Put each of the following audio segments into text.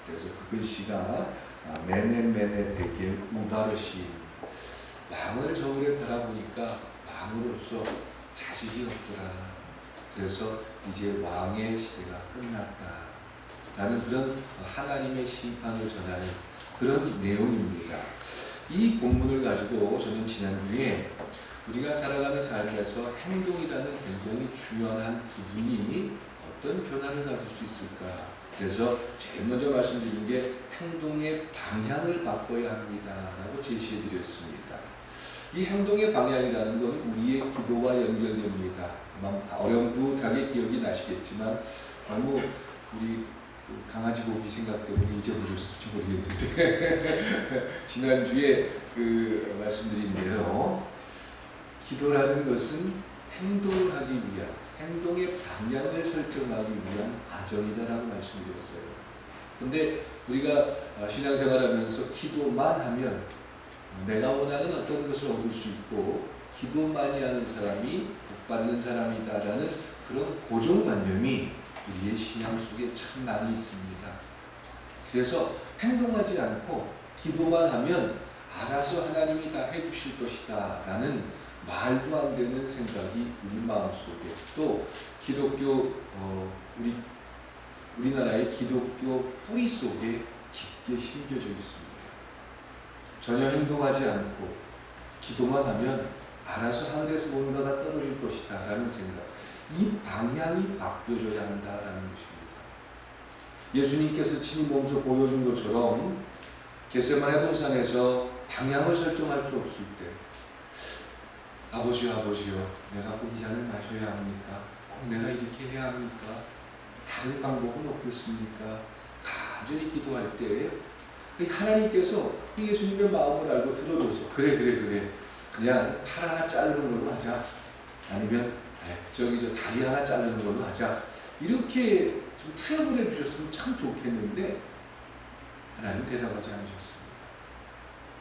그래서 그 글씨가 메네메네 데겔 우바르시, 망을 저울에 달아보니까 망으로서 자질이 없더라. 그래서 이제 왕의 시대가 끝났다 라는 그런 하나님의 심판을 전하는 그런 내용입니다. 이 본문을 가지고 저는 지난주에 우리가 살아가는 삶에서 행동이라는 굉장히 중요한 부분이 어떤 변화를 가질 수 있을까? 그래서 제일 먼저 말씀드린 게 행동의 방향을 바꿔야 합니다 라고 제시해 드렸습니다. 이 행동의 방향이라는 건 우리의 기도와 연결됩니다. 어렴풋하게 기억이 나시겠지만 너무 우리 강아지 고기 생각 때문에 잊어버렸을지 모르겠는데 지난주에 말씀드린 대로 기도라는 것은 행동을 하기 위한, 행동의 방향을 설정하기 위한 과정이다라고 말씀드렸어요. 근데 우리가 신앙생활하면서 기도만 하면 내가 원하는 어떤 것을 얻을 수 있고 기도 많이 하는 사람이 복받는 사람이다라는 그런 고정관념이 우리의 신앙 속에 참 많이 있습니다. 그래서 행동하지 않고 기도만 하면 알아서 하나님이 다 해주실 것이다 라는 말도 안 되는 생각이 우리 마음속에, 또 기독교 우리나라의 기독교 뿌리 속에 깊게 심겨져 있습니다. 전혀 행동하지 않고 기도만 하면 알아서 하늘에서 뭔가가 떨어질 것이다 라는 생각, 이 방향이 바뀌어져야 한다라는 것입니다. 예수님께서 친히 몸소 보여준 것처럼 겟세마네 동산에서 방향을 설정할 수 없을 때 아버지요 내가 꼭 이 잔을 마셔야 합니까? 꼭 내가 이렇게 해야 합니까? 다른 방법은 없겠습니까? 간절히 기도할 때 하나님께서 예수님의 마음을 알고 들어줘서 그래 그냥 팔 하나 자르는 걸로 하자, 아니면 저 다리 하나 자르는 걸로 하자, 이렇게 좀 타협을 해주셨으면 참 좋겠는데 하나님 대답하지 않으셨습니다.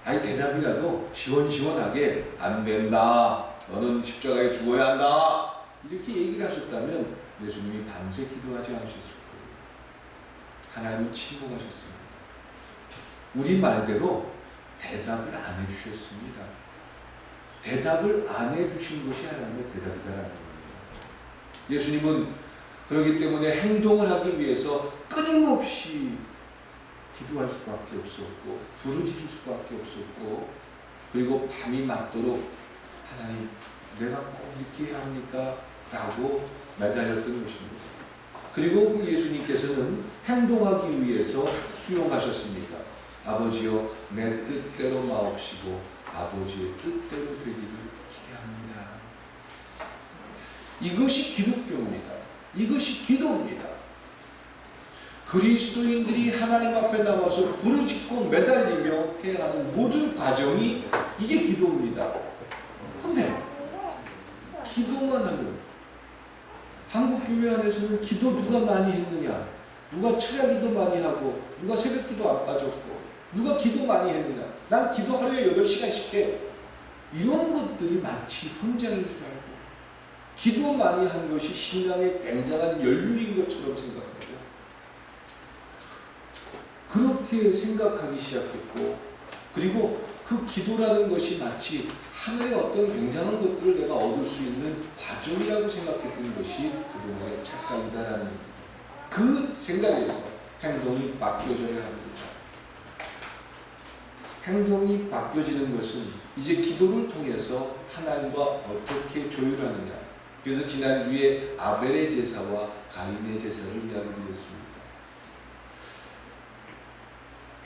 대답이라도 시원시원하게 안 된다, 너는 십자가에 죽어야 한다, 이렇게 얘기를 하셨다면 예수님이 밤새 기도하지 않으셨을 거예요. 하나님이 침묵하셨습니다. 우리 말대로 대답을 안 해주셨습니다. 대답을 안 해주신 것이 하나님의 대답이다라는 거예요. 예수님은 그렇기 때문에 행동을 하기 위해서 끊임없이 기도할 수밖에 없었고 부르짖을 수밖에 없었고, 그리고 밤이 맞도록 하나님 내가 꼭 이렇게 해야 합니까? 라고 매달렸던 것입니다. 그리고 그 예수님께서는 행동하기 위해서 수용하셨습니다. 아버지여 내 뜻대로 마옵시고 아버지의 뜻대로 되기를 기대합니다. 이것이 기독교입니다. 이것이 기도입니다. 그리스도인들이 하나님 앞에 나와서 부르짖고 매달리며 해야 하는 모든 과정이 이게 기도입니다. 근데 기도만 하면, 한국교회 안에서는 기도 누가 많이 했느냐, 누가 철야 기도 많이 하고 누가 새벽 기도 안 빠졌고 누가 기도 많이 했느냐, 난 기도 하루에 8시간씩 해, 이런 것들이 마치 훈장인 줄 알고 기도 많이 한 것이 신앙의 굉장한 연륜인 것처럼 생각하고 그렇게 생각하기 시작했고, 그리고 그 기도라는 것이 마치 하늘의 어떤 굉장한 것들을 내가 얻을 수 있는 과정이라고 생각했던 것이 그동안의 착각이다라는 그 생각에서 행동이 바뀌어져야 합니다. 행동이 바뀌어지는 것은 이제 기도를 통해서 하나님과 어떻게 조율하느냐. 그래서 지난주에 아벨의 제사와 가인의 제사를 이야기 드렸습니다.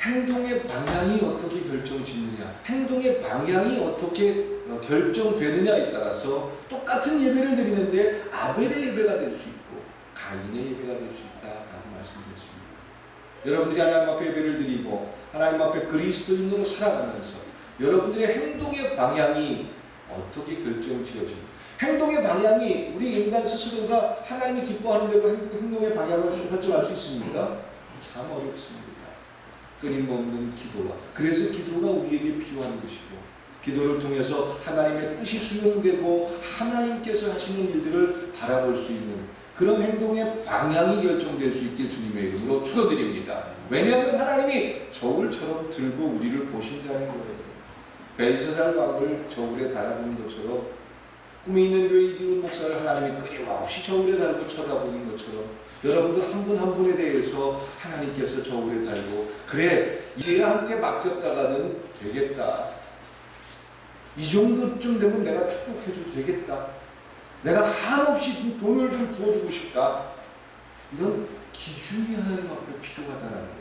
행동의 방향이 어떻게 결정짓느냐, 행동의 방향이 어떻게 결정되느냐에 따라서 똑같은 예배를 드리는데 아벨의 예배가 될 수 있고 가인의 예배가 될 수 있다라고 말씀드렸습니다. 여러분들이 하나님 앞에 예배를 드리고 하나님 앞에 그리스도인으로 살아가면서 여러분들의 행동의 방향이 어떻게 결정지어집니까? 행동의 방향이 우리 인간 스스로가 하나님이 기뻐하는 대로 행동의 방향을 설정할 수 있습니까? 참 어렵습니다. 끊임없는 기도와, 그래서 기도가 우리에게 필요한 것이고, 기도를 통해서 하나님의 뜻이 수용되고 하나님께서 하시는 일들을 바라볼 수 있는 그런 행동의 방향이 결정될 수 있길 주님의 이름으로 축원드립니다. 왜냐하면 하나님이 저울처럼 들고 우리를 보신다는 거예요. 벨사살 왕을 저울에 달아보는 것처럼, 꿈이 있는 교회 지은 목사를 하나님이 끊임없이 저울에 달고 쳐다보는 것처럼, 여러분들 한 분 한 분에 대해서 하나님께서 저울에 달고, 그래 얘한테 맡겼다가는 되겠다, 이 정도쯤 되면 내가 축복해줘도 되겠다, 내가 한없이 좀 돈을 좀 부어주고 싶다, 이런 기준이 하나님 앞에 필요하다는 거예요.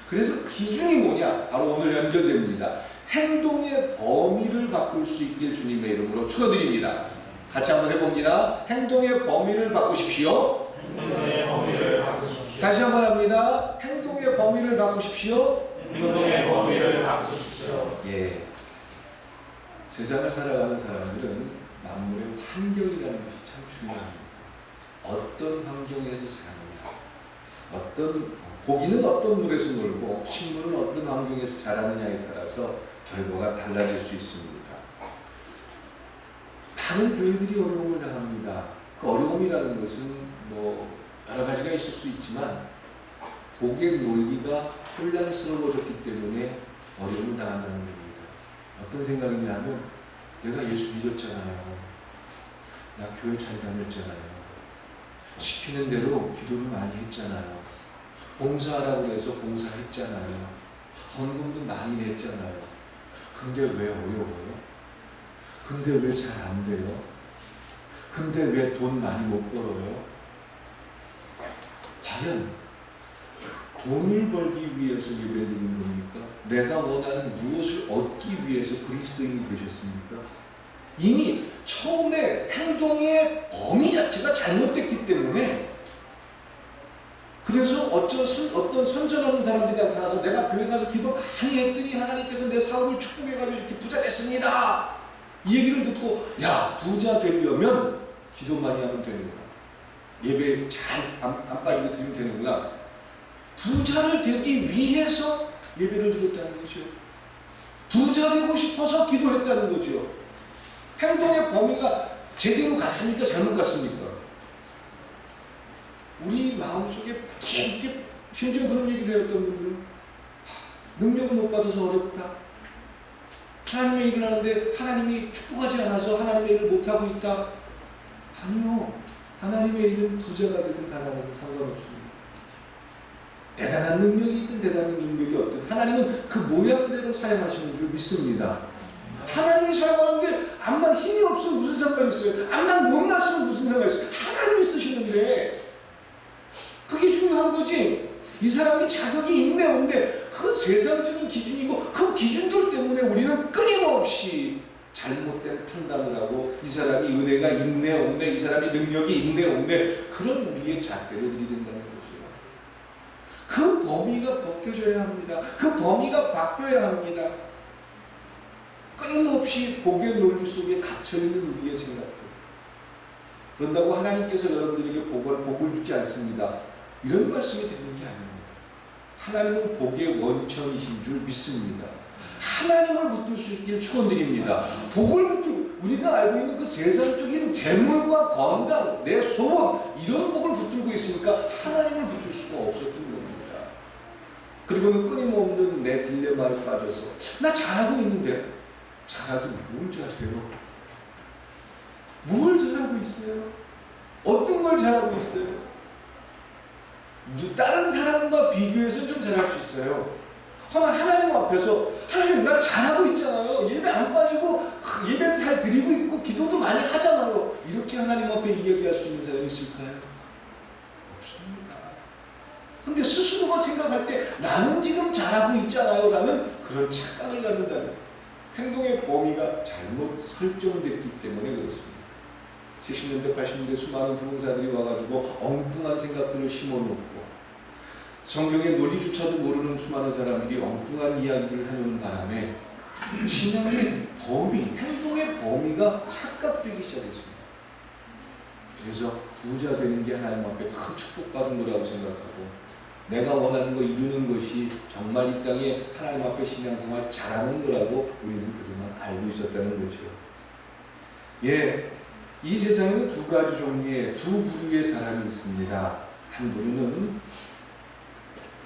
그래서 기준이 뭐냐? 바로 오늘 연결됩니다. 행동의 범위를 바꿀 수 있길 주님의 이름으로 축원드립니다. 같이 한번 해봅니다. 행동의 범위를 바꾸십시오. 행동의 범위를 바꾸십시오. 다시 한번 합니다. 행동의 범위를 바꾸십시오. 행동의 범위를 바꾸십시오. 예. 세상을 살아가는 사람들은 만물의 환경이라는 것이 참 중요합니다. 어떤 환경에서 사느냐, 고기는 어떤 물에서 놀고 식물은 어떤 환경에서 자라느냐에 따라서 결과가 달라질 수 있습니다. 많은 교회들이 어려움을 당합니다. 그 어려움이라는 것은 여러 가지가 있을 수 있지만 복의 논리가 혼란스러워졌기 때문에 어려움을 당한다는 겁니다. 어떤 생각이냐 하면, 내가 예수 믿었잖아요, 나 교회 잘 다녔잖아요, 시키는 대로 기도도 많이 했잖아요, 봉사하라고 해서 봉사했잖아요, 헌금도 많이 냈잖아요. 근데 왜 어려워요? 근데 왜 잘 안 돼요? 근데 왜 돈 많이 못 벌어요? 과연 돈을 벌기 위해서 예배를 드리는 겁니까? 내가 원하는 무엇을 얻기 위해서 그리스도인이 되셨습니까? 이미 처음에 행동의 범위 자체가 잘못됐기 때문에, 그래서 어떤 선전하는 사람들이 나타나서 내가 교회 가서 기도 많이 했더니 하나님께서 내 사업을 축복해가지고 이렇게 부자 됐습니다, 이 얘기를 듣고, 야, 부자 되려면 기도 많이 하면 되는구나, 예배 잘 안 빠지고 드리면 되는구나, 부자를 되기 위해서 예배를 드렸다는 거죠. 부자 되고 싶어서 기도했다는 거죠. 행동의 범위가 제대로 갔습니까? 잘못 갔습니까? 우리 마음속에 깊게, 심지어 그런 얘기를 해왔던 분들은, 능력을 못 받아서 어렵다, 하나님의 일을 하는데 하나님이 축복하지 않아서 하나님의 일을 못하고 있다. 아니요, 하나님의 일은 부자가 되든 가난하든 상관없습니다. 대단한 능력이 있든 대단한 능력이 없든 하나님은 그 모양대로 사용하시는 줄 믿습니다. 하나님이 사용하는 게 암만 힘이 없으면 무슨 상관이 있어요? 암만 못났으면 무슨 상관이 있어요? 하나님이 쓰시는데, 그게 중요한 거지. 이 사람이 자격이 있네 없네, 그 세상적인 기준이고, 그 기준들 때문에 우리는 끊임없이 잘못된 판단을 하고, 이 사람이 은혜가 있네 없네, 이 사람이 능력이 있네 없네, 그런 우리의 잣대를 들이댄다는 거죠. 그 범위가 벗겨져야 합니다. 그 범위가 바뀌어야 합니다. 끊임없이 복의 논리 속에 갇혀있는 우리의 생각들. 그런다고 하나님께서 여러분들에게 복을 주지 않습니다, 이런 말씀이 드리는 게 아닙니다. 하나님은 복의 원천이신 줄 믿습니다. 하나님을 붙들 수 있길 축원드립니다. 복을 붙들고, 우리가 알고 있는 그 세상적인 재물과 건강, 내 소원, 이런 복을 붙들고 있으니까 하나님을 붙들 수가 없었던 겁니다. 그리고는 끊임없는 내 딜레마에 빠져서, 나 잘하고 있는데, 잘하긴 뭘 잘해요? 뭘 잘하고 있어요? 어떤 걸 잘하고 있어요? 다른 사람과 비교해서 좀 잘할 수 있어요. 그러나 하나님 앞에서, 하나님 나 잘하고 있잖아요, 예배 안 빠지고 예배 잘 드리고 있고 기도도 많이 하잖아요, 이렇게 하나님 앞에 이야기할 수 있는 사람이 있을까요? 없습니다. 근데 스스로가 생각할 때 나는 지금 잘하고 있잖아요 라는 그런 착각을 갖는다는, 행동의 범위가 잘못 설정됐기 때문에 그렇습니다. 70년대 80년대 수많은 부흥사들이 와가지고 엉뚱한 생각들을 심어놓고, 성경의 논리조차도 모르는 수많은 사람들이 엉뚱한 이야기를 하는 바람에 신앙의 범위, 행동의 범위가 착각되기 시작했습니다. 그래서 부자 되는 게 하나님 앞에 큰 축복받은 거라고 생각하고, 내가 원하는 거 이루는 것이 정말 이 땅에 하나님 앞에 신앙생활 잘하는 거라고 우리는 그동안 알고 있었다는 거죠. 예, 이 세상에는 두 가지 종류의, 두 부류의 사람이 있습니다. 한 부류는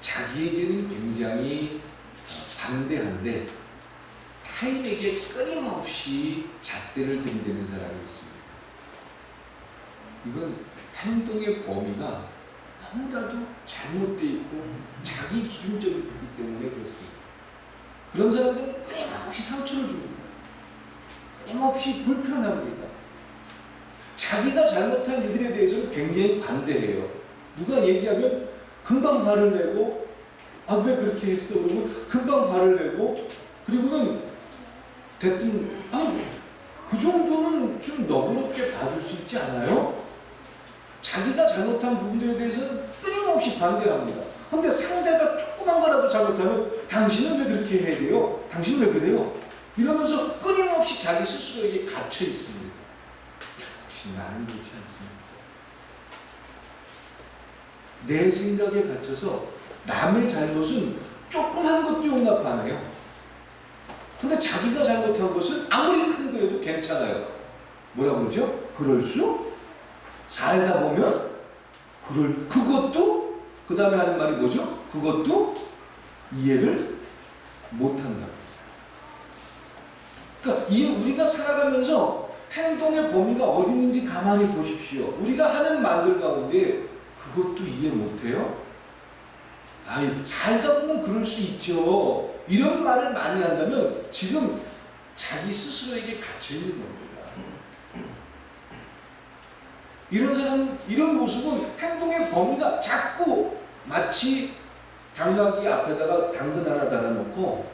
자기에게는 굉장히 반대한데 타인에게 끊임없이 잣대를 들이대는 사람이 있습니다. 이건 행동의 범위가 너무나도 잘못되어 있고 자기 기준적이기 때문에 그렇습니다. 그런 사람들은 끊임없이 상처를 줍니다. 끊임없이 불편합니다. 자기가 잘못한 일들에 대해서는 굉장히 관대해요. 누가 얘기하면 금방 화를 내고, 아, 왜 그렇게 했어? 그러면 금방 화를 내고, 그리고는 대뜸, 그 정도는 좀 너그럽게 봐줄 수 있지 않아요? 자기가 잘못한 부분들에 대해서는 끊임없이 반대합니다. 근데 상대가 조그만 거라도 잘못하면 당신은 왜 그렇게 해야 돼요? 당신은 왜 그래요? 이러면서 끊임없이 자기 스스로에게 갇혀 있습니다. 혹시 나는 그렇지 않습니까? 내 생각에 갇혀서 남의 잘못은 조그만 것도 용납 안 해요. 근데 자기가 잘못한 것은 아무리 큰 거라도 괜찮아요. 뭐라 그러죠? 그럴 수? 살다 보면 그것도 그 다음에 하는 말이 뭐죠? 그것도 이해를 못한다. 그러니까 우리가 살아가면서 행동의 범위가 어디 있는지 가만히 보십시오. 우리가 하는 말들 가운데 그것도 이해 못해요? 살다 보면 그럴 수 있죠. 이런 말을 많이 한다면 지금 자기 스스로에게 갇혀 있는 겁니다. 이런 사람, 이런 모습은 행동의 범위가 자꾸 마치 당나귀 앞에다가 당근 하나 달아놓고,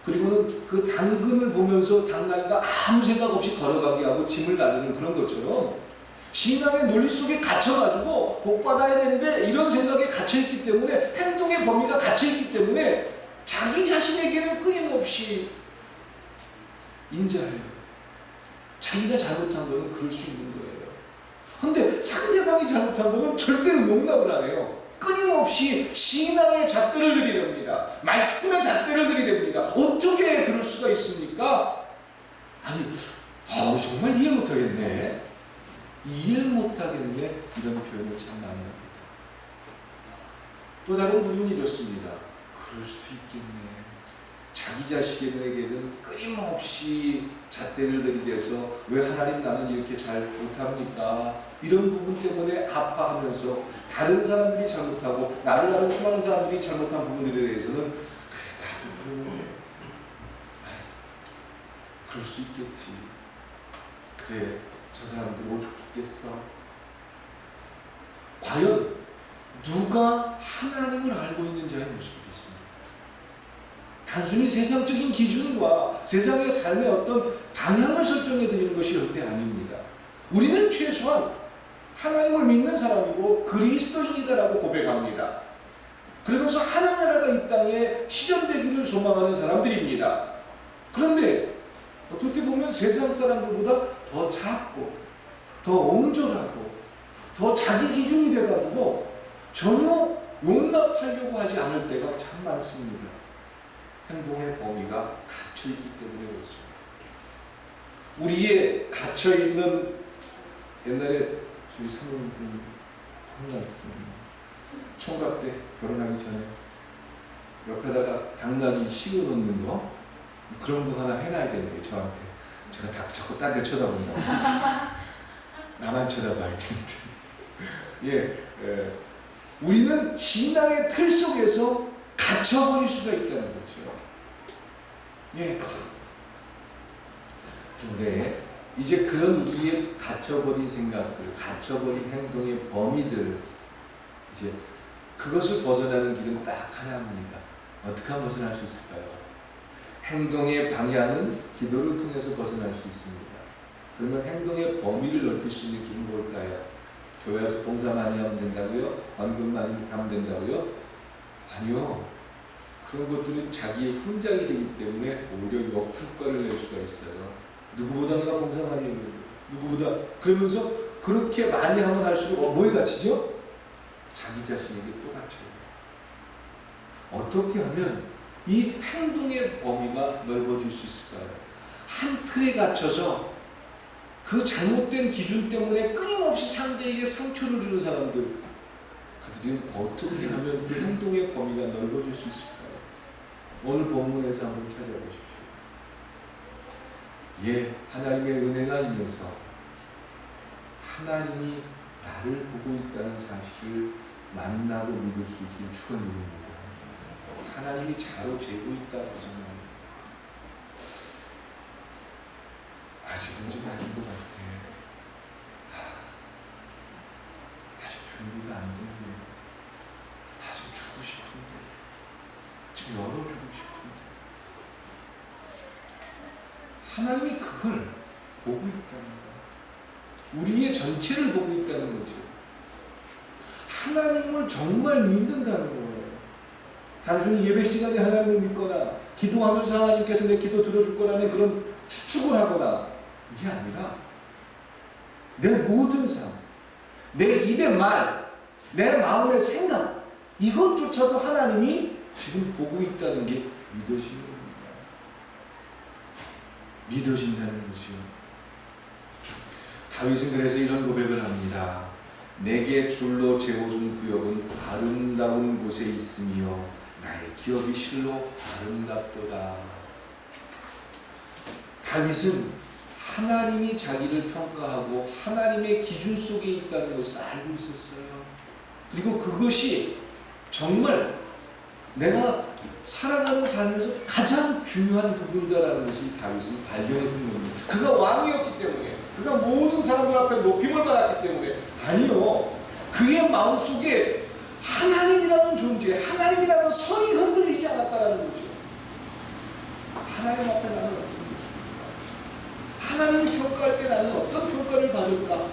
그리고는 그 당근을 보면서 당나귀가 아무 생각 없이 걸어가게 하고 짐을 나르는 그런 것처럼 신앙의 논리 속에 갇혀가지고 복받아야 되는데 이런 생각에 갇혀있기 때문에, 행동의 범위가 갇혀있기 때문에 자기 자신에게는 끊임없이 인자해요. 자기가 잘못한 거는 그럴 수 있는 거예요. 근데 상대방이 잘못한 거는 절대로 용납을 안 해요. 끊임없이 신앙의 잣대를 들이댑니다. 말씀의 잣대를 들이댑니다. 어떻게 그럴 수가 있습니까? 정말 이해 못하겠네. 이해를 못하겠네. 이런 표현을 참 많이 합니다. 또 다른 부분이 이렇습니다. 그럴 수도 있겠네. 자기 자식에게는 끊임없이 잣대를 들이대서 왜 하나님 나는 이렇게 잘 못합니까? 이런 부분 때문에 아파하면서 다른 사람들이 잘못하고 나를 알고 수많은 사람들이 잘못한 부분들에 대해서는 그래 나도 그러는데 그럴 수 있겠지. 그래 저 사람들 오죽 죽겠어. 과연 누가 하나님을 알고 있는 자의 모습이겠습니까? 단순히 세상적인 기준과 세상의 삶의 어떤 방향을 설정해 드리는 것이 절대 아닙니다. 우리는 최소한 하나님을 믿는 사람이고 그리스도인이다라고 고백합니다. 그러면서 하나나라가 이 땅에 실현되기를 소망하는 사람들입니다. 그런데 어떨 때 보면 세상 사람들보다 더 작고 더 옹졸하고 더 자기 기준이 돼가지고 전혀 용납하려고 하지 않을 때가 참 많습니다. 행동의 범위가 갇혀있기 때문에 그렇습니다. 우리의 갇혀있는, 옛날에 저희 사모님분이 총각 때 결혼하기 전에 옆에다가 당나귀 씌워놓는 거, 그런 거 하나 해놔야 되는데 저한테. 제가 자꾸 딴 데 쳐다본다고. 나만 쳐다봐야 되는데. 우리는 신앙의 틀 속에서 갇혀버릴 수가 있다는 거죠. 그런데 이제 그런 우리의 갇혀버린 생각들, 갇혀버린 행동의 범위들, 이제 그것을 벗어나는 길은 딱 하나입니다. 어떻게 하면 벗어날 수 있을까요? 행동의 방향은 기도를 통해서 벗어날 수 있습니다. 그러면 행동의 범위를 넓힐 수 있는 길은 뭘까요? 교회 와서 봉사 많이 하면 된다고요? 헌금 많이 하면 된다고요? 아니요. 그런 것들은 자기의 훈장이 되기 때문에 오히려 역효과를 낼 수가 있어요. 누구보다 내가 봉사 많이 했는데, 누구보다. 그러면서 그렇게 많이 하면 할수록 뭐에 갇히죠? 자기 자신에게 또 갇혀요. 어떻게 하면 이 행동의 범위가 넓어질 수 있을까요? 한 틀에 갇혀서 그 잘못된 기준 때문에 끊임없이 상대에게 상처를 주는 사람들, 그들은 어떻게 하면 그 행동의 범위가 넓어질 수 있을까요? 오늘 본문에서 한번 찾아보십시오. 예, 하나님의 은혜가 있면서 하나님이 나를 보고 있다는 사실을 만나고 믿을 수 있길 축원드립니다. 하나님이 자로 재고 있다고 생각합니다. 아직은 좀 아닌 것 같아. 아직 준비가 안 됐네. 아직 주고 싶은데. 지금 열어주고 싶은데. 하나님이 그걸 보고 있다는 거야. 우리의 전체를 보고 있다는 거죠. 하나님을 정말 믿는다는 거예요. 단순히 예배 시간에 하나님을 믿거나 기도하면서 하나님께서 내 기도 들어줄 거라는 그런 추측을 하거나 이게 아니라 내 모든 삶, 내 입의 말, 내 마음의 생각, 이것조차도 하나님이 지금 보고 있다는 게 믿어지는 겁니다. 믿어진다는 것이요. 다윗은 그래서 이런 고백을 합니다. 내게 줄로 재워준 구역은 아름다운 곳에 있으며 나의 기업이 실로 아름답도다. 다윗은 하나님이 자기를 평가하고 하나님의 기준 속에 있다는 것을 알고 있었어요. 그리고 그것이 정말 내가 살아가는 삶에서 가장 중요한 부분이다라는 것을 다윗은 발견했던 겁니다. 그가 왕이었기 때문에, 그가 모든 사람들 앞에 높임을 받았기 때문에, 아니요, 그의 마음속에 하나님이라는 존재, 하나님이라는 선이 흔들리지 않았다는 거죠. 하나님 앞에 나는 어떤 모습일까? 하나님이 평가할 때 나는 어떤 평가를 받을까?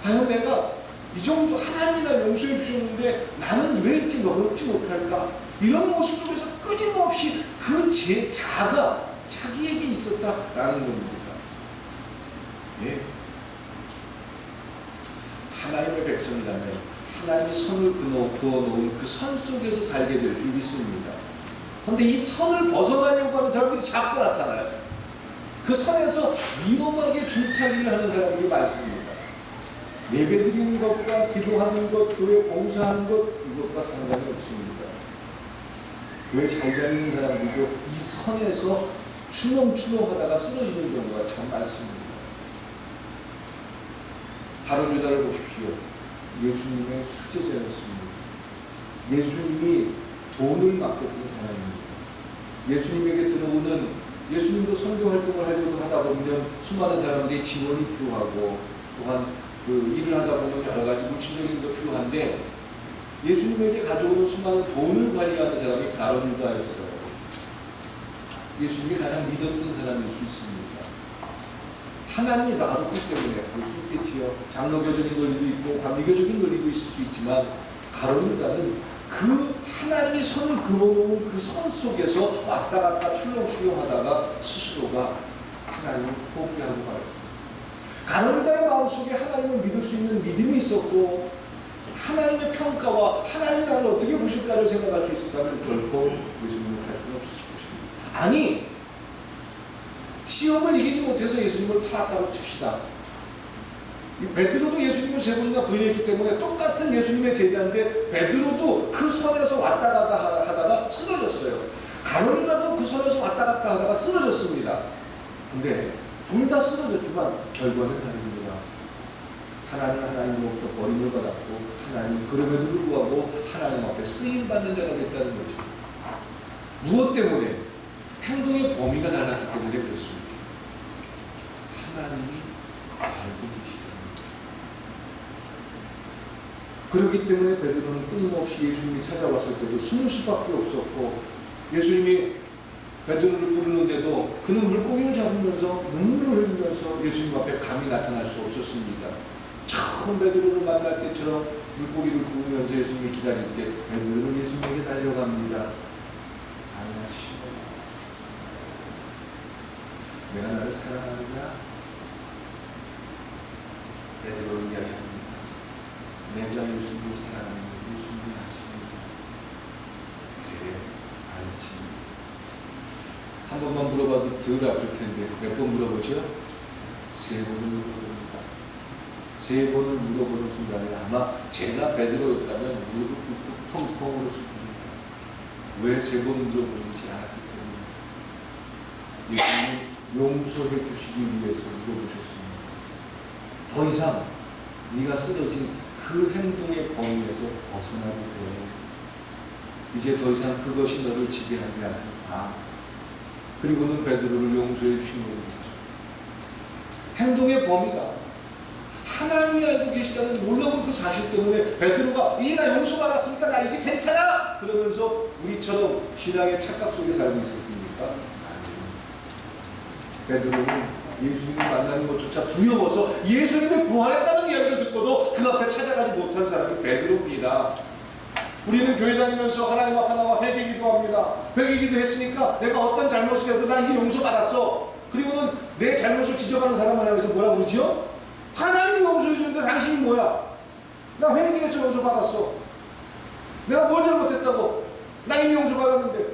과연 내가 이 정도 하나님이 날 용서해 주셨는데 나는 왜 이렇게 너그럽지 못할까? 이런 모습 속에서 끊임없이 그 제 자가 자기에게 있었다라는 겁니다. 예. 하나님의 백성이라면 하나님이 선을 그어놓은 그 선 속에서 살게 될 줄 믿습니다. 그런데 이 선을 벗어나려고 하는 사람들이 자꾸 나타나요. 그 선에서 위험하게 줄타기를 하는 사람들이 많습니다. 예배드리는 것과 기도하는 것, 교회 봉사하는 것, 이것과 상관이 없습니다. 교회 잘 다니는 사람들도 이 선에서 추렁추렁하다가 쓰러지는 경우가 참 많습니다. 가룟 유다를 보십시오. 예수님의 수제자였습니다. 예수님이 돈을 맡겼던 사람입니다. 예수님에게 들어오는, 예수님도 선교 활동을 하려고 하다 보면 수많은 사람들이 지원이 필요하고 또한 그 일을 하다 보면 여러 가지 물질적인 것 필요한데 예수님에게 가져오는 수많은 돈을 관리하는 사람이 가룟 유다였어요. 예수님이 가장 믿었던 사람일 수 있습니다. 하나님이 놔뒀기 때문에 볼 수 있겠지요. 장로교적인 논리도 있고 관리교적인 논리도 있을 수 있지만 가룟 유다는 그 하나님이 선을 그어놓은 그 선 속에서 왔다 갔다 출렁출렁하다가 스스로가 하나님을 포기하고 말았습니다. 가룟 유다의 마음속에 하나님을 믿을 수 있는 믿음이 있었고 하나님의 평가와 하나님이 나를 어떻게 보실까를 생각할 수 있었다면 결코 예수님을 할 수는 없었을 것입니다. 아니, 시험을 이기지 못해서 예수님을 팔았다고 칩시다. 베드로도 예수님을 3번이나 부인했기 때문에 똑같은 예수님의 제자인데 베드로도 그 선에서 왔다 갔다 하다가 쓰러졌어요. 가룟 유다도 그 선에서 왔다 갔다 하다가 쓰러졌습니다. 근데 둘 다 쓰러졌지만 결과는 다릅니다. 하나님은 하나님으로부터 버림을 받았고 하나님은 그럼에도 불구하고 하나님 앞에 쓰임받는 자가 됐다는 거죠. 무엇 때문에? 행동의 범위가 달랐기 때문에 그렇습니다. 하나님이 알고 계시답니다. 그렇기 때문에 베드로는 끊임없이 예수님이 찾아왔을 때도 숨을 수밖에 없었고 예수님이 베드로를 부르는데도 그는 물고기를 잡으면서 눈물을 흘리면서 예수님 앞에 감히 나타날 수 없었습니다. 처음 베드로를 만날 때처럼 물고기를 구우면서 예수님이 기다릴 때 베드로는 예수님에게 달려갑니다. 안하시오. 내가 나를 사랑하느냐? 베드로를 이야기합니다. 내가 예수님을 사랑하는 예수님이 아십니다. 그래, 알지. 한 번만 물어봐도 덜 아플 텐데 몇 번 물어보죠? 세 번을 물어봅니다. 세 번을 물어보는 순간에 아마 제가 베드로였다면 무릎을 꿇고 펑펑 울었을 겁니다. 왜 세 번 물어보는지 알았기 때문에. 예수님은 용서해 주시기 위해서 물어보셨습니다. 더 이상 네가 쓰러진 그 행동의 범위에서 벗어나도 돼. 이제 더 이상 그것이 너를 지배하게 하지 마. 그리고는 베드로를 용서해 주신 겁니다. 행동의 범위가 하나님이 알고 계시다는 놀라운 그 사실 때문에 베드로가 이제 나 용서받았으니까 나 이제 괜찮아! 그러면서 우리처럼 신앙의 착각 속에 살고 있었습니까? 아니요. 베드로는 예수님을 만나는 것조차 두려워서 예수님을 부활했다는 이야기를 듣고도 그 앞에 찾아가지 못한 사람이 베드로입니다. 우리는 교회 다니면서 하나님 앞에 나와 회개 기도합니다. 회개 기도했으니까 내가 어떤 잘못을 해도 나 이제 용서받았어. 그리고는 내 잘못을 지적하는 사람을 향해서 뭐라고 그러죠? 하나님이 용서해 주는데 당신이 뭐야? 나 회개해서 용서받았어. 내가 뭘 잘못했다고? 나 이미 용서받았는데.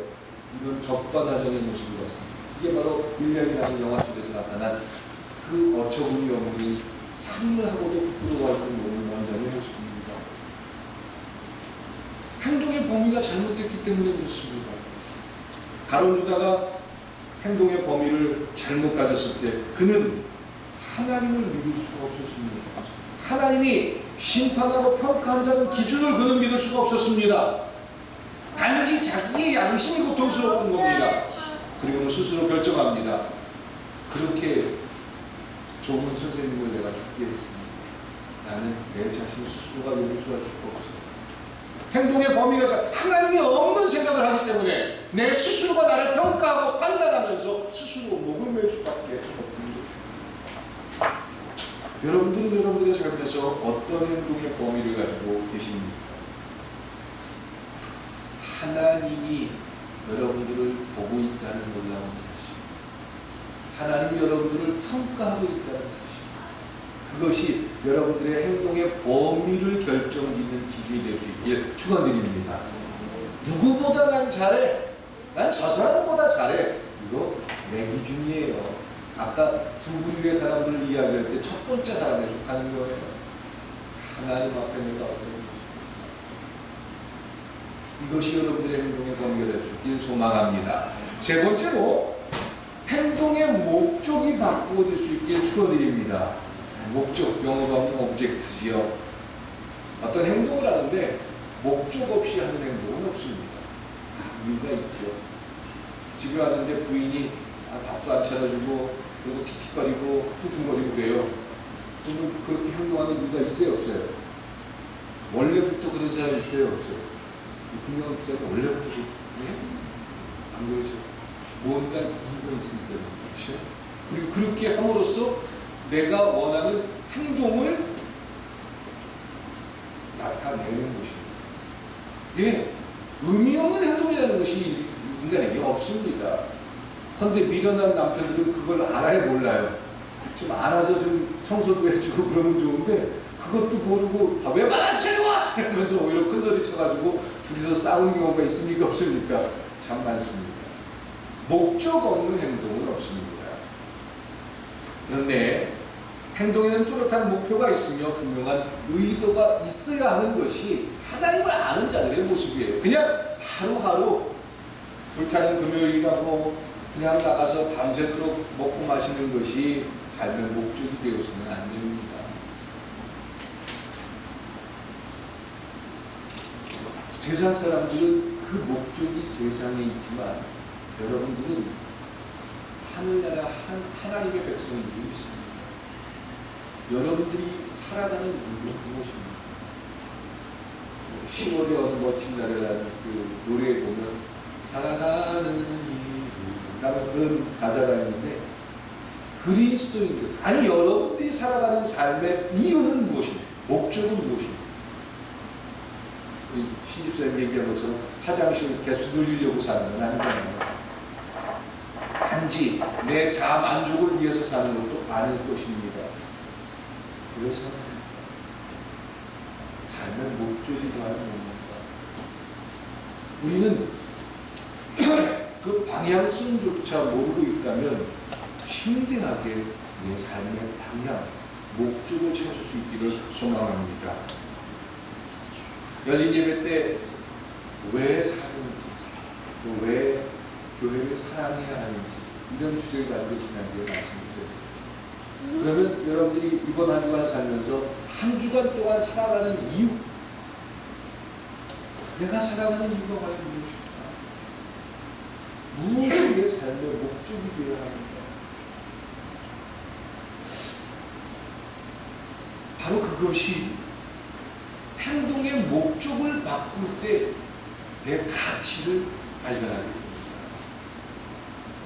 이런 적반하장의 모습을 봤습니다. 그게 바로 밀량이라는 영화 속에서 나타난 그 어처구니 없는 살인을 하고도 부끄러워할 줄 모르는 원장의 모습입니다. 행동의 범위가 잘못됐기 때문에 그렇습니다. 가룟 유다가 행동의 범위를 잘못 가졌을 때 그는 하나님을 믿을 수가 없었습니다. 하나님이 심판하고 평가한다는 기준을 그는 믿을 수가 없었습니다. 단지 자기의 양심이 고통스러웠던 겁니다. 그리고는 스스로 결정합니다. 그렇게 좋은 선생님을 내가 죽게 했습니다. 나는 내 자신 스스로가 용서할 수가 없어. 행동의 범위가 하나님이 없는 생각을 하기 때문에 내 스스로가 나를 평가하고 판단하면서 스스로 목을 맬 수밖에 없는 것입니다. 여러분들은 여러분들의 삶에서 어떤 행동의 범위를 가지고 계십니까? 하나님이 여러분들을 보고 있다는 놀라운 사실, 하나님이 여러분들을 평가하고 있다는 사실, 그것이 여러분들의 행동의 범위를 결정짓는 기준이 될 수 있길 축원드립니다. 누구보다 난 잘해, 난 저 사람보다 잘해, 이거 내 기준이에요. 아까 두 부류의 사람들을 이야기할 때 첫 번째 사람에 속하는 거예요. 하나님 앞에 내가 어떤 이것이 여러분들의 행동의 범위가 될 수 있길 소망합니다. 세 번째로 행동의 목적이 바꾸어질 수 있길 축원드립니다. 목적, 영어로 하면 오브젝트지요. 어떤 행동을 하는데 목적 없이 하는 행동은 없습니다. 이유가 있죠. 집에 왔는데 부인이 밥도 안 차려주고 그리고 틱틱거리고 퉁퉁거리고 그래요. 그러면 그렇게 행동하는 이유가 있어요, 없어요? 원래부터 그런 사람이 있어요, 없어요? 분명한 사람이 원래부터 그래? 안 그러죠? 뭔가 이유가 있으니까 그렇죠? 그리고 그렇게 함으로써 내가 원하는 행동을 나타내는 것입니다. 이게 의미 없는 행동이라는 것이 인간에게 없습니다. 그런데 미련한 남편들은 그걸 알아야 몰라요. 좀 알아서 좀 청소도 해주고 그러면 좋은데 그것도 모르고 왜 말 안 차려와! 이러면서 오히려 큰 소리 쳐가지고 둘이서 싸우는 경우가 있습니까? 없습니까? 참 많습니다. 목적 없는 행동은 없습니다. 그런데 행동에는 뚜렷한 목표가 있으며 분명한 의도가 있어야 하는 것이 하나님을 아는 자들의 모습이에요. 그냥 하루하루 불타는 금요일이라고 그냥 나가서 밤새도록 먹고 마시는 것이 삶의 목적이 되어서는 안 됩니다. 세상 사람들은 그 목적이 세상에 있지만 여러분들은 하늘나라 하나님의 백성인 줄 믿습니다. 여러분들이 살아가는 이유는 무엇입니까? 10월의 어느 멋진 날이라는 그 노래에 보면 살아가는 이유라는 그런 가사가 있는데 그리스도인들, 아니 여러분들이 살아가는 삶의 이유는 무엇입니까? 목적은 무엇입니까? 신집사님 얘기한 것처럼 화장실 개수 늘리려고 사는 건 아니잖아요. 단지 내 자만족을 위해서 사는 것도 아닐 것입니다. 왜 사는가? 삶의 목적이 과연 뭡니까? 우리는 그 방향성조차 모르고 있다면 심대하게 내 삶의 방향, 목적을 찾을 수 있기를 소망합니다. 열린 예배 때 왜 사는지, 또 왜 교회를 사랑해야 하는지 이런 주제를 가지고 지난주에 말씀드렸어요. 그러면 여러분들이 이번 한 주간을 살면서 한 주간 동안 살아가는 이유, 내가 살아가는 이유가 과연 무엇일까? 무엇이 내 삶의 목적이 되어야 하는가? 바로 그것이 행동의 목적을 바꿀 때 내 가치를 발견하게 됩니다.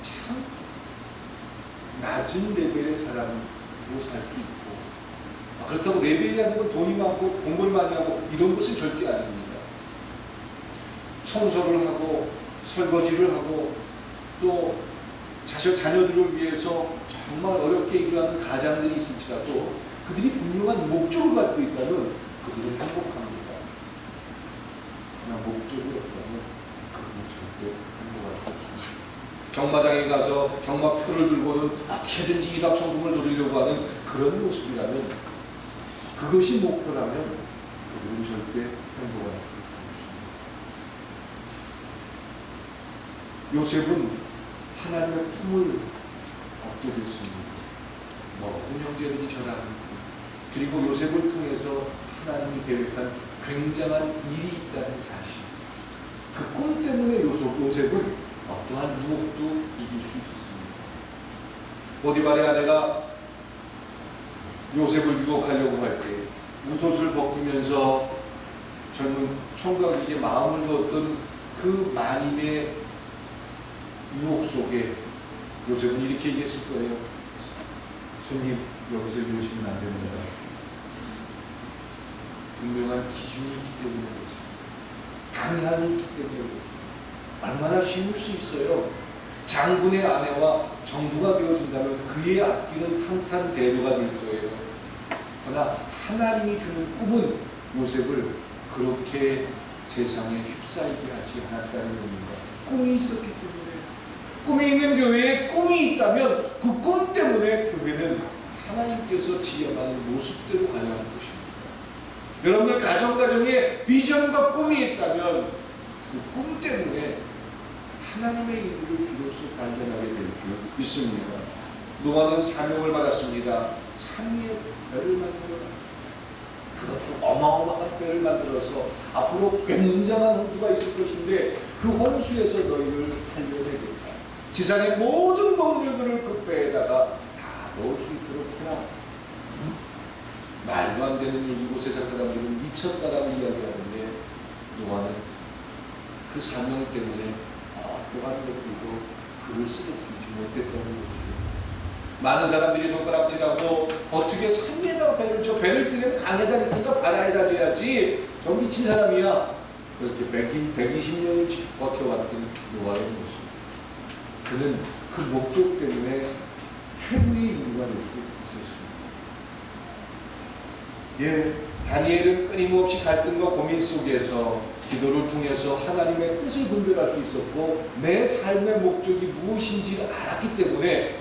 참 낮은 레벨의 사람도 살 수 있고, 그렇다고 레벨이라는 건 돈이 많고 공부를 많이 하고 이런 것은 절대 아닙니다. 청소를 하고 설거지를 하고 또 자녀들을 위해서 정말 어렵게 일하는 가장들이 있을지라도 그들이 분명한 목적을 가지고 있다면 그들은 행복합니다. 그러나 목적이 없다면 그들은 절대 행복할 수 없습니다. 경마장에 가서 경마표를 들고는 어떻게든지 일확천금을 노리려고 하는 그런 모습이라면, 그것이 목표라면 그들은 절대 행복할 수 없습니다. 요셉은 하나님의 품을 얻게 됐습니다. 모든 형제들이 전하는 품, 그리고 요셉을 통해서 하나님이 계획한 굉장한 일이 있다는 사실, 그 꿈 때문에 요셉은 어떠한 유혹도 이길 수 있었습니다. 보디발의 아내가 요셉을 유혹하려고 할 때 웃옷을 벗기면서 젊은 총각에게 마음을 걷던 그 만인의 유혹 속에 요셉은 이렇게 얘기했을 거예요. 손님, 여기서 이러시면 안 됩니다. 분명한 기준이 있기 때문에 그렇습니다. 방향이 있기 때문에 그렇습니다. 얼마나 힘을 수 있어요. 장군의 아내와 정부가 되어진다면 그의 앞길은 탄탄대로가 될 거예요. 그러나 하나님이 주는 꿈은 요셉을 그렇게 세상에 휩싸이게 하지 않았다는 겁니다. 꿈이 있었기 때문에, 꿈이 있는 교회에 꿈이 있다면 그 꿈 때문에 교회는 하나님께서 지어가는 모습대로 가야 하는 것입니다. 여러분들 가정에 비전과 꿈이 있다면 그 꿈 때문에 하나님의 일들을 비로소 발견하게 될 줄 믿습니다. 노아는 사명을 받았습니다. 산위의 배를 만들어라. 그것도 어마어마한 배를 만들어서 앞으로 굉장한 홍수가 있을 것인데 그 홍수에서 너희를 살려내겠다. 지상의 모든 동물들을 그 배에다가 다 넣을 수 있도록 해라. 말도 안 되는 얘기고 세상 사람들은 미쳤다라고 이야기하는데 노아는 그 사명 때문에 어떠한 것들도 그를 쓰러뜨리지 못했다는 거죠. 많은 사람들이 손가락질하고 어떻게 산에다가 배를 줘, 배를 뜨려면 강에다 있든가 바다에다 줘야지, 저 미친 사람이야. 그렇게 120년을 버텨왔던 노아의 모습, 그는 그 목적 때문에 최고의 인류가 될 수 있었습니다. 예, 다니엘은 끊임없이 갈등과 고민 속에서 기도를 통해서 하나님의 뜻을 분별할 수 있었고 내 삶의 목적이 무엇인지를 알았기 때문에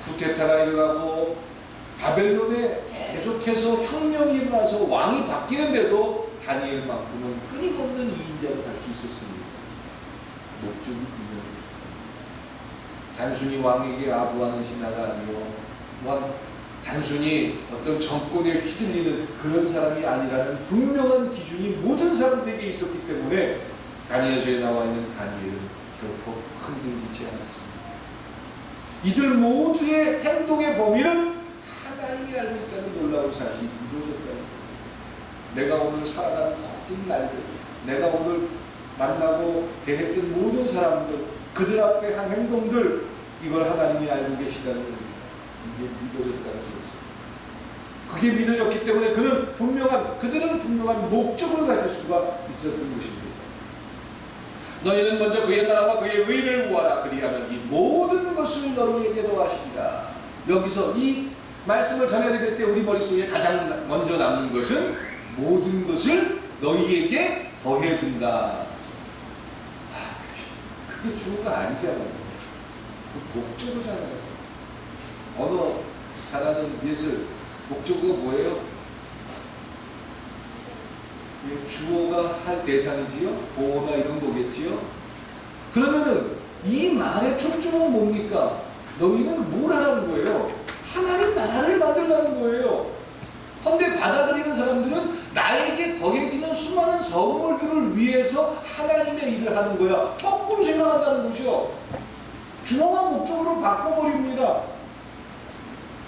쿠데타가 일어나고 바벨론에 계속해서 혁명이 일어나서 왕이 바뀌는데도 다니엘만큼은 끊임없는 이인자로 갈 수 있었습니다. 목적이 분명합니다. 단순히 왕에게 아부하는 신하가 아니요, 단순히 어떤 정권에 휘둘리는 그런 사람이 아니라는 분명한 기준이 모든 사람들에게 있었기 때문에 다니엘서에 나와 있는 다니엘은 결코 흔들리지 않았습니다. 이들 모두의 행동의 범위는 하나님이 알고 있다는 놀라운 사실이 이루어졌다는 거예요. 내가 오늘 살아가는 모든 날들, 내가 오늘 만나고 대했던 모든 사람들, 그들 앞에 한 행동들, 이걸 하나님이 알고 계시다는 겁니다. 이게 믿어졌다는 것이죠. 그게 믿어졌기 때문에 그들은 분명한 목적을 가질 수가 있었던 것입니다. 너희는 먼저 그의 나라와 그의 의를 구하라. 그리하면 이 모든 것을 너희에게 더하시리라. 여기서 이 말씀을 전해드릴 때 우리 머릿속에 가장 먼저 남는 것은 모든 것을 너희에게 더해준다. 그게 주어가 아니잖아요. 그 목적이잖아요. 어느 잘하는 예술 목적어가 뭐예요? 주어가 할 대상이지요? 보호나 이런 거겠지요? 그러면은 이 말의 초점은 뭡니까? 너희는 뭘 하라는 거예요? 하나님 나라를 만들라는 거예요. 그런데 받아들이는 사람들은 나에게 더해지는 수많은 선물들을 위해서 하나님의 일을 하는 거야. 거꾸로 생각한다는 거죠. 중요한 목적으로 바꿔버립니다.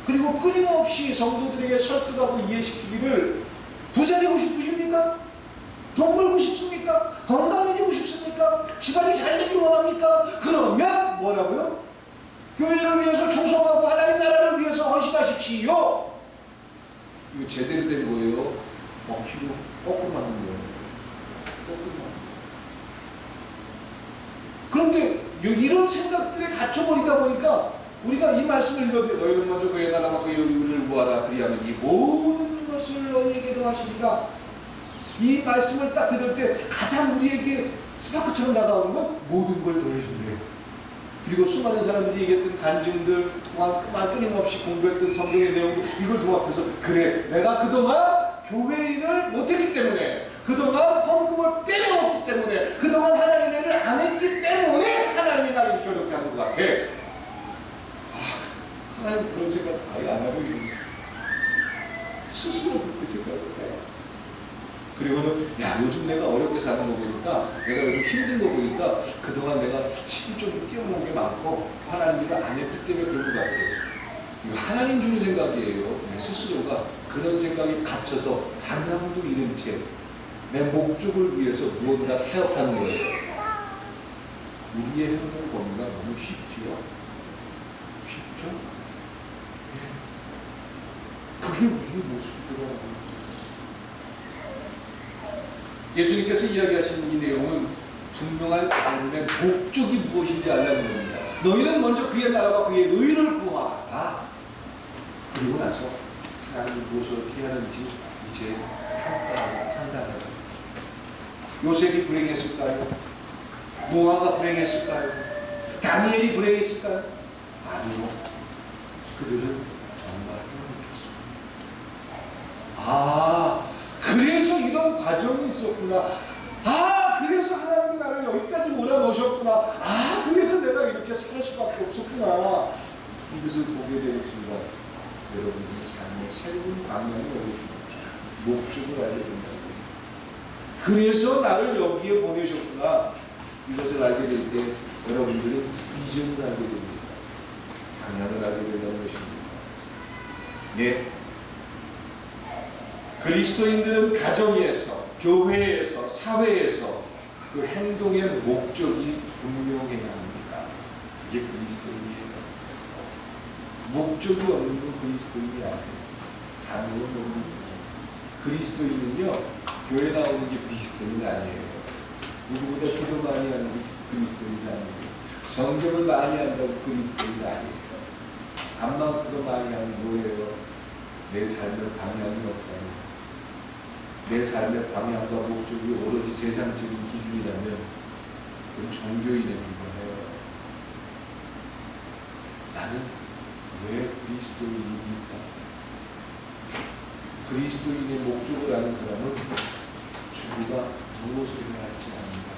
그리고 끊임없이 성도들에게 설득하고 이해시키기를 부자 되고 싶으십니까? 돈 벌고 싶습니까? 건강해지고 싶습니까? 집안이 잘 되길 원합니까? 그러면 뭐라고요? 교회를 위해서 충성하고 하나님 나라를 위해서 헌신하십시오. 이거 제대로 된 거예요. 억지로 거꾸로 만든 거예요. 거꾸로 만든 거예요. 그런데 이런 생각들에 갇혀버리다 보니까 우리가 이 말씀을 읽어도 너희는 먼저 그의 나라와 그의 의를 구하라 그리하면 이 모든 것을 너희에게 더하시리라. 이 말씀을 딱 들을 때 가장 우리에게 스파크처럼 다가오는 건 모든 걸 더해준대요. 그리고 수많은 사람들이 얘기했던 간증들 그만 끊임없이 공부했던 성경의 내용도 이걸 종합해서 그래 내가 그동안 교회 일을 못했기 때문에 그동안 헌금을 빼먹었기 때문에 그동안 하나님의 일을 안 했기 때문에 하나님이 나를 저렇게 하는 것 같아. 하나님 그런 생각 아예 안 하고 있는지 스스로 그렇게 생각해요. 그리고는 야 요즘 내가 어렵게 사는 거 보니까 내가 요즘 힘든 거 보니까 그동안 내가 힘을 좀 뛰어놓은 게 많고 하나님이 안 했기 때문에 그런 것 같아. 이거 하나님 주는 생각이에요. 스스로가 그런 생각에 갇혀서 방향도 잃은 채 내 목적을 위해서 무언가 타협하는 거예요. 우리의 행동을 보니까 너무 쉽지요? 쉽죠? 그게 우리의 모습이더라고요. 예수님께서 이야기하시는 이 내용은 분명한 삶의 목적이 무엇인지 알라는 겁니다. 너희는 먼저 그의 나라와 그의 의를 구하라. 그리고 나서 하나님이 무엇을 어떻게 하는지 이제 평가하고 판단하라. 요셉이 불행했을까요? 노아가 불행했을까요? 다니엘이 불행했을까요? 아니요. 그들은 정말 행복했습니다. 그래서 이런 과정이 있었구나. 그래서 하나님이 나를 여기까지 몰아넣으셨구나. 그래서 내가 이렇게 살 수밖에 없었구나. 이것을 보게 되는 순간 여러분들의 삶에 새로운 방향이 오십니다. 목적을 알게 된다고요. 그래서 나를 여기에 보내셨구나. 이것을 알게 될 때 여러분들은 비전을 알게 됩니다. 방향을 알게 된다는 것입니다. 예. 그리스도인들은 가정에서, 교회에서, 사회에서 그 행동의 목적이 분명해야 합니다. 그게 그리스도인이에요. 목적이 없는 건 그리스도인이 아니에요. 사명은 없는 거예요. 그리스도인은요, 교회 나오는 게 그리스도인이 아니에요. 누구보다 기도 많이 하는 게 그리스도인이 아니에요. 성경을 많이 한다고 그리스도인이 아니에요. 암만 그거 많이 하면 뭐예요? 내 삶의 방향이 없다는 거예요. 내 삶의 방향과 목적이 오로지 세상적인 기준이라면 그건 종교인에 불과해요. 나는 왜 그리스도인입니까? 그리스도인의 목적을 아는 사람은 주부가 무엇을 해야 할지 압니다.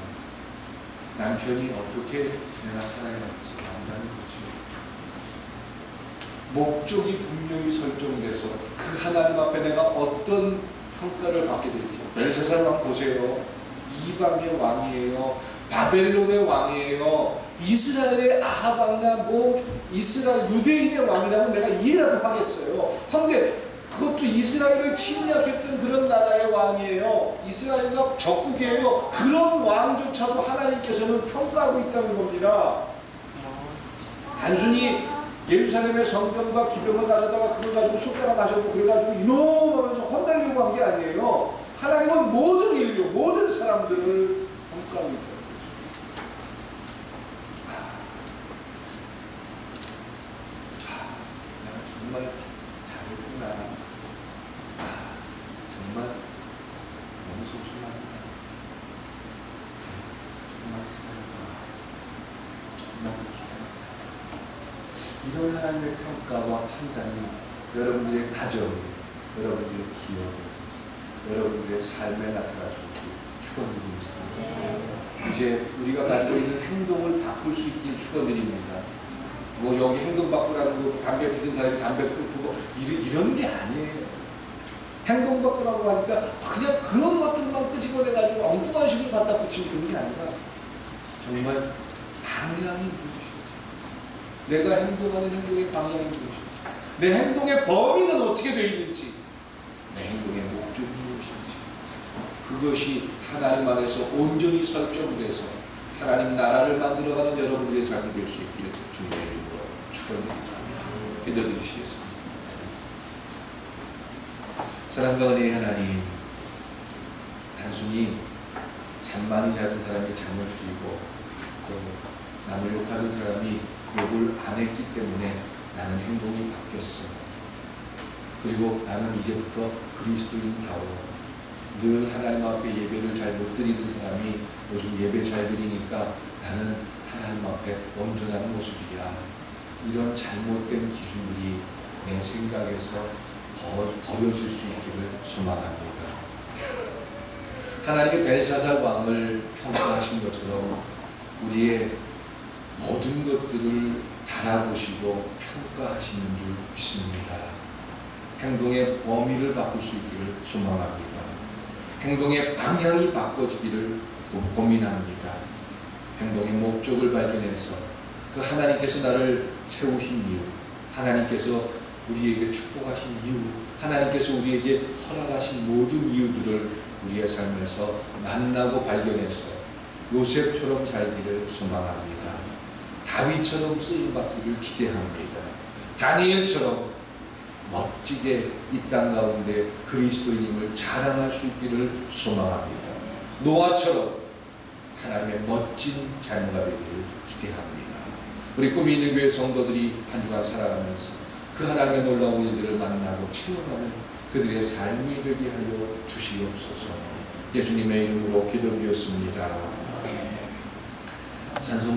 남편이 어떻게 내가 살아야 할지 안다는 거죠. 목적이 분명히 설정돼서 그 하나님 앞에 내가 어떤 평가를 받게 되죠. 벨사살 왕 보세요. 이방의 왕이에요. 바벨론의 왕이에요. 이스라엘의 아하방이나 이스라엘 유대인의 왕이라면 내가 이해라도 하겠어요. 그런데 그것도 이스라엘을 침략했던 그런 나라의 왕이에요. 이스라엘과 적국이에요. 그런 왕조차도 하나님께서는 평가하고 있다는 겁니다. 단순히 예루살렘의 성전과 기병을 가져다가 그걸 가지고 숟가락 마셨고 그래가지고 이놈 하면서 혼내려고 한 게 아니에요. 하나님은 모든 인류, 모든 사람들을 평가하고 있다. 내가 정말 잘했구나. 정말 너무 소중합니다. 조금만 기다려봐. 조금만 기다려봐. 이런 하나님의 평가와 판단이 여러분들의 가정, 여러분들의 기업, 여러분들의 삶에 나타날 수 있게 축원드립니다. 이제 우리가 가지고 있는 행동을 바꿀 수 있길 축원드립니다. 뭐 여기 행동 바꾸라는 거, 담배 피는 사람이 담배 끊고 이런 게 아니에요. 행동 바꾸라고 하니까 그냥 그런 것들만 끄집어내가지고 엉뚱한 식으로 갖다 붙이는 그런 게 아니라 정말 방향이 무엇이지? 내가 행동하는 행동의 방향이 무엇이지? 내 행동의 범위는 어떻게 되어 있는지, 내 행동의 목적이 무엇인지, 그것이 하나님 안에서 온전히 설정이 돼서 하나님 나라를 만들어가는 여러분들의 삶이 될 수 있기를 주님의 이름으로 축원드립니다. 기도드리시겠습니다. 사랑과 은혜의 하나님, 단순히 잠 많이 자던 사람이 잠을 줄이고 또 남을 욕하던 사람이 욕을 안 했기 때문에 나는 행동이 바뀌었어. 그리고 나는 이제부터 그리스도인다워. 늘 하나님 앞에 예배를 잘 못 드리던 사람이 요즘 예배 잘 드리니까 나는 하나님 앞에 온전한 모습이야. 이런 잘못된 기준들이 내 생각에서 버려질 수 있기를 소망합니다. 하나님의 벨사살 왕을 평가하신 것처럼 우리의 모든 것들을 달아보시고 평가하시는 줄 믿습니다. 행동의 범위를 바꿀 수 있기를 소망합니다. 행동의 방향이 바꿔지기를 고민합니다. 행동의 목적을 발견해서 그 하나님께서 나를 세우신 이유, 하나님께서 우리에게 축복하신 이유, 하나님께서 우리에게 허락하신 모든 이유들을 우리의 삶에서 만나고 발견해서 요셉처럼 살기를 소망합니다. 다윗처럼 쓰임받기를 기대합니다. 다니엘처럼 멋지게 이 땅 가운데 그리스도인임을 자랑할 수 있기를 소망합니다. 노아처럼 하나님의 멋진 자녀가 되기를 기대합니다. 우리 꿈이 있는 교회 성도들이 한 주간 살아가면서 그 하나님의 놀라운 일들을 만나고 체험하는 그들의 삶이 되게 하여 주시옵소서. 예수님의 이름으로 기도드렸습니다. 찬송